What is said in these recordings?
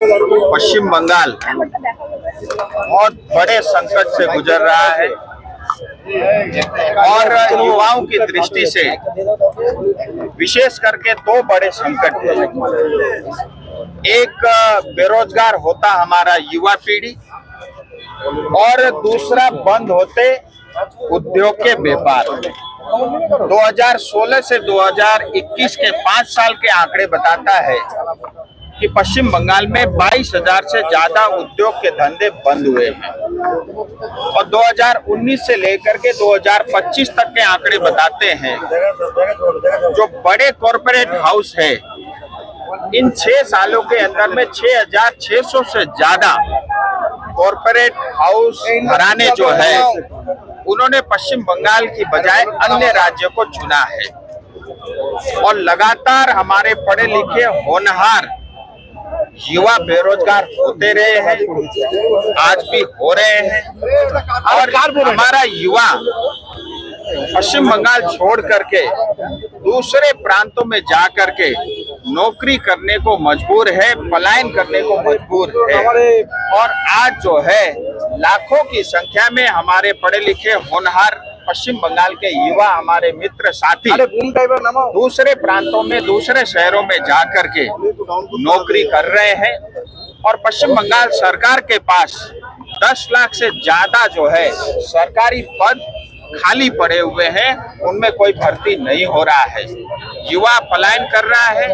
पश्चिम बंगाल बहुत बड़े संकट से गुजर रहा है और युवाओं की दृष्टि से विशेष करके दो बड़े संकट हैं। एक बेरोजगार होता हमारा युवा पीढ़ी और दूसरा बंद होते उद्योग के व्यापार। 2016 से 2021 के 5 साल के आंकड़े बताता है कि पश्चिम बंगाल में 22,000 से ज्यादा उद्योग के धंधे बंद हुए हैं और 2019 से लेकर के 2025 तक के आंकड़े बताते हैं जो बड़े कॉरपोरेट हाउस है इन 6 सालों के अंदर में 6,600 से ज्यादा कॉरपोरेट हाउस घराने जो है उन्होंने पश्चिम बंगाल की बजाय अन्य राज्यों को चुना है और लगातार हमारे पढ़े लिखे होनहार युवा बेरोजगार होते रहे हैं, आज भी हो रहे हैं और हमारा युवा पश्चिम बंगाल छोड़ करके दूसरे प्रांतों में जा करके नौकरी करने को मजबूर है, पलायन करने को मजबूर है और आज जो है लाखों की संख्या में हमारे पढ़े लिखे होनहार पश्चिम बंगाल के युवा हमारे मित्र साथी दूसरे प्रांतों में दूसरे शहरों में जा करके नौकरी कर रहे हैं और पश्चिम बंगाल सरकार के पास 10 लाख से ज्यादा जो है सरकारी पद खाली पड़े हुए हैं, उनमें कोई भर्ती नहीं हो रहा है। युवा पलायन कर रहा है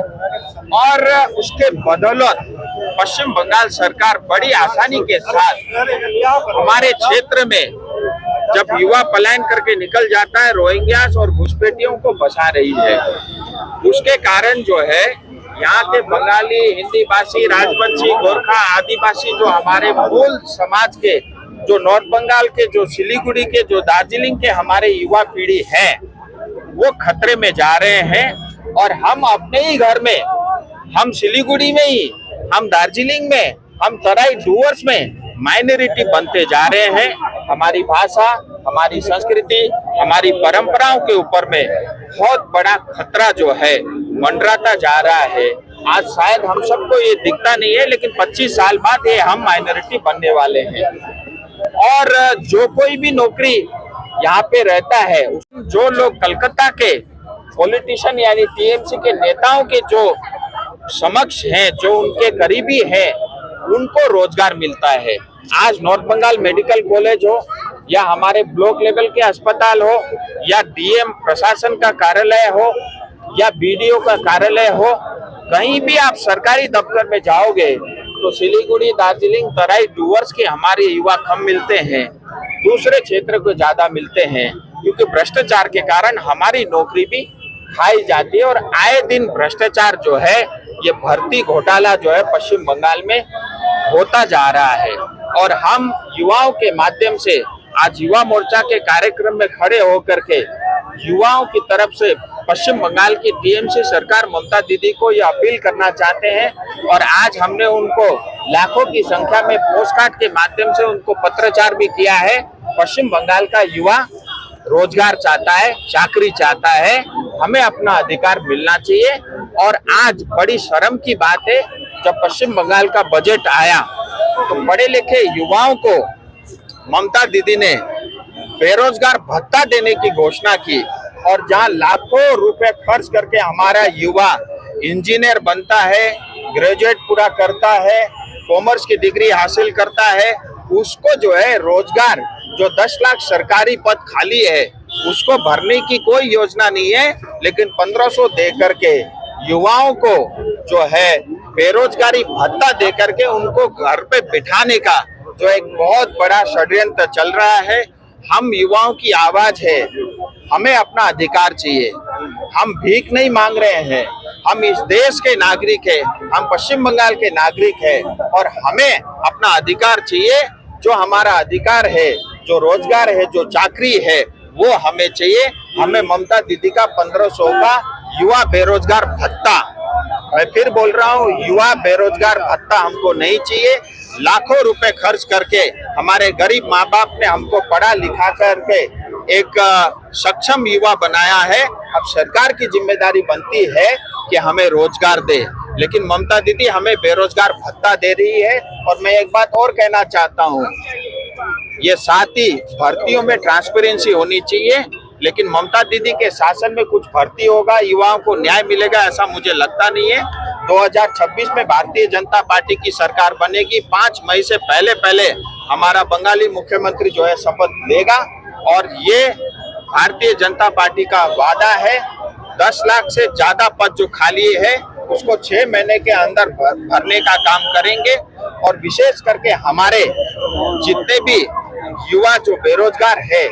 और उसके बदौलत पश्चिम बंगाल सरकार बड़ी आसानी के साथ हमारे क्षेत्र में जब युवा पलायन करके निकल जाता है रोहिंग्यास और घुसपैठियों को बसा रही है। उसके कारण जो है यहाँ के बंगाली, हिंदी भाषी, राजवंशी, गोरखा, आदिवासी जो हमारे मूल समाज के जो नॉर्थ बंगाल के, जो सिलीगुड़ी के, जो दार्जिलिंग के हमारे युवा पीढ़ी है वो खतरे में जा रहे हैं और हम अपने ही घर में, हम सिलीगुड़ी में ही, हम दार्जिलिंग में, हम तराई डूवर्स में माइनॉरिटी बनते जा रहे हैं। हमारी भाषा, हमारी संस्कृति, हमारी परंपराओं के ऊपर में बहुत बड़ा खतरा जो है मंडराता जा रहा है। आज शायद हम सबको ये दिखता नहीं है लेकिन 25 साल बाद ये हम माइनॉरिटी बनने वाले हैं और जो कोई भी नौकरी यहाँ पे रहता है, जो लोग कलकत्ता के पॉलिटिशियन यानी टीएमसी के नेताओं के जो समक्ष हैं, जो उनके करीबी हैं, उनको रोजगार मिलता है। आज नॉर्थ बंगाल मेडिकल कॉलेज हो या हमारे ब्लॉक लेवल के अस्पताल हो या डीएम प्रशासन का कार्यालय हो या बीडीओ का कार्यालय हो, कहीं भी आप सरकारी दफ्तर में जाओगे तो सिलीगुड़ी, दार्जिलिंग, तराई डूवर्स के हमारे युवा कम मिलते हैं, दूसरे क्षेत्र को ज्यादा मिलते हैं क्योंकि भ्रष्टाचार के कारण हमारी नौकरी भी खाई जाती है और आए दिन भ्रष्टाचार जो है ये भर्ती घोटाला जो है पश्चिम बंगाल में होता जा रहा है और हम युवाओं के माध्यम से आज युवा मोर्चा के कार्यक्रम में खड़े होकर के युवाओं की तरफ से पश्चिम बंगाल की टीएमसी सरकार ममता दीदी को ये अपील करना चाहते हैं और आज हमने उनको लाखों की संख्या में पोस्टकार्ड के माध्यम से उनको पत्राचार भी किया है। पश्चिम बंगाल का युवा रोजगार चाहता है, चाकरी चाहता है, हमें अपना अधिकार मिलना चाहिए और आज बड़ी शर्म की बात है जब पश्चिम बंगाल का बजट आया तो पढ़े लिखे युवाओं को ममता दीदी ने बेरोजगार भत्ता देने की घोषणा की और जहां लाखों रुपए खर्च करके हमारा युवा इंजीनियर बनता है, ग्रेजुएट पूरा करता है, कॉमर्स की डिग्री हासिल करता है, उसको जो है रोजगार, जो 10 लाख सरकारी पद खाली है उसको भरने की कोई योजना नहीं है, लेकिन 1500 दे करके युवाओं को जो है बेरोजगारी भत्ता दे करके उनको घर पे बिठाने का जो एक बहुत बड़ा षड्यंत्र चल रहा है। हम युवाओं की आवाज है, हमें अपना अधिकार चाहिए, हम भीख नहीं मांग रहे हैं, हम इस देश के नागरिक हैं, हम पश्चिम बंगाल के नागरिक हैं और हमें अपना अधिकार चाहिए। जो हमारा अधिकार है, जो रोजगार है, जो चाकरी है वो हमें चाहिए। हमें ममता दीदी का 1500 का युवा बेरोजगार भत्ता, मैं फिर बोल रहा हूँ, युवा बेरोजगार भत्ता हमको नहीं चाहिए। लाखों रुपए खर्च करके हमारे गरीब माँ बाप ने हमको पढ़ा लिखा करके एक सक्षम युवा बनाया है। अब सरकार की जिम्मेदारी बनती है कि हमें रोजगार दे। लेकिन ममता दीदी हमें बेरोजगार भत्ता दे रही है। और मैं एक बात और कहना चाहता हूँ, ये साथ ही भर्तियों में ट्रांसपेरेंसी होनी चाहिए, लेकिन ममता दीदी के शासन में कुछ भर्ती होगा, युवाओं को न्याय मिलेगा, ऐसा मुझे लगता नहीं है। 2026 में भारतीय जनता पार्टी की सरकार बनेगी। 5 मई से पहले हमारा बंगाली मुख्यमंत्री जो है शपथ लेगा, और ये भारतीय जनता पार्टी का वादा है। 10 लाख से ज्यादा पद जो खाली है उसको 6 महीने के अंदर भरने का काम करेंगे। और विशेष करके हमारे जितने भी युवा जो बेरोजगार है,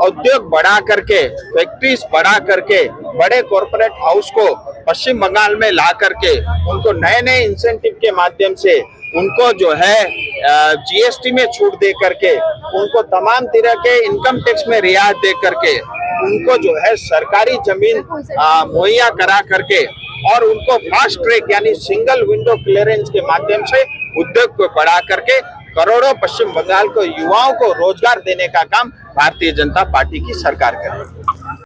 उद्योग बढ़ा करके, फैक्ट्रीज बढ़ा करके, बड़े कॉरपोरेट हाउस को पश्चिम बंगाल में ला करके उनको नए नए इंसेंटिव के माध्यम से उनको जो है जीएसटी में छूट दे करके, उनको तमाम तरह के इनकम टैक्स में रियायत दे करके, उनको जो है सरकारी जमीन मुहैया करा करके, और उनको फास्ट ट्रैक यानी सिंगल विंडो क्लियरेंस के माध्यम से उद्योग को बढ़ा करके करोड़ों पश्चिम बंगाल को युवाओं को रोजगार देने का काम भारतीय जनता पार्टी की सरकार करेगी।